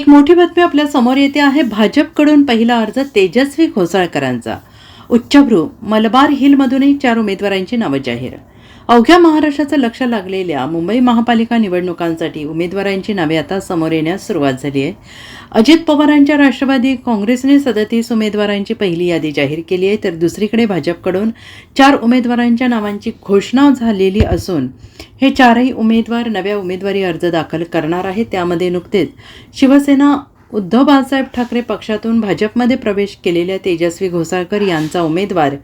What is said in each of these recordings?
मोठी बातमी आपल्या समोर येते आहे. भाजपकडून पहिला अर्ज तेजस्वी घोसाळकरांचा. उच्चभ्रू मलबार हिलमधूनही 4 उमेदवारांची नावं जाहीर. अवघ्या महाराष्ट्राचं लक्ष लागलेल्या मुंबई महापालिका निवडणुकांसाठी उमेदवारांची नावे आता समोर येण्यास सुरुवात झाली आहे. अजित पवारांच्या राष्ट्रवादी काँग्रेसने 37 उमेदवारांची पहिली यादी जाहीर केली आहे, तर दुसरीकडे भाजपकडून 4 उमेदवारांच्या नावांची घोषणा झालेली असून हे 4ही उमेदवार नव्या उमेदवारी अर्ज दाखल करणार आहेत. त्यामध्ये नुकतेच शिवसेना उद्धव बाळासाहेब ठाकरे पक्षातून भाजपमध्ये प्रवेश केलेल्या तेजस्वी घोसाळकर यांचा उमेदवार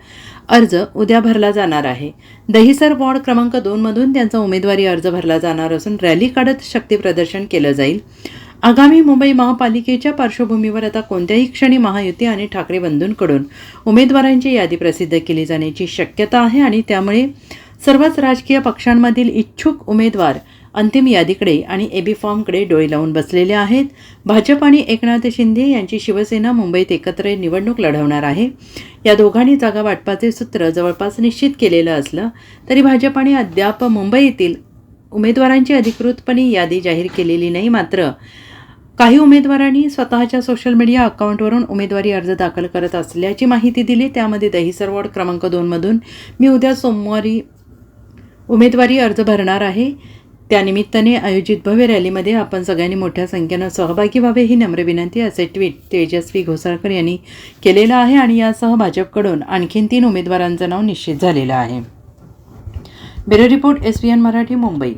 अर्ज उद्या भरला जाणार आहे. दहिसर वॉर्ड क्रमांक 2 मधून त्यांचा उमेदवारी अर्ज भरला जाणार असून रॅली काढत शक्तीप्रदर्शन केलं जाईल. आगामी मुंबई महापालिकेच्या पार्श्वभूमीवर आता कोणत्याही क्षणी महायुती आणि ठाकरे बंधूंकडून उमेदवारांची यादी प्रसिद्ध केली जाण्याची शक्यता आहे आणि त्यामुळे सर्वच राजकीय पक्षांमधील इच्छुक उमेदवार अंतिम यादीकडे आणि एबी फॉर्मकडे डोळे लावून बसलेले आहेत. भाजप आणि एकनाथ शिंदे यांची शिवसेना मुंबईत एकत्र निवडणूक लढवणार आहे. या दोघांनी जागा वाटपाचे सूत्र जवळपास निश्चित केलेलं असलं तरी भाजपाने अद्याप मुंबईतील उमेदवारांची अधिकृतपणे यादी जाहीर केलेली नाही. मात्र काही उमेदवारांनी स्वतःच्या सोशल मीडिया अकाउंटवरून उमेदवारी अर्ज दाखल करत असल्याची माहिती दिली. त्यामध्ये दहिसर वॉर्ड क्रमांक 2 मधून मी उद्या सोमवारी उमेदवारी अर्ज भरणार आहे. त्यानिमित्ताने आयोजित भव्य रॅलीमध्ये आपण सगळ्यांनी मोठ्या संख्येनं सहभागी व्हावे ही नम्र विनंती, असे ट्विट तेजस्वी घोसाळकर यांनी केलेलं आहे आणि यासह भाजपकडून आणखीन 3 उमेदवारांचं नाव निश्चित झालेलं आहे. Bureau report SBN Marathi, Mumbai.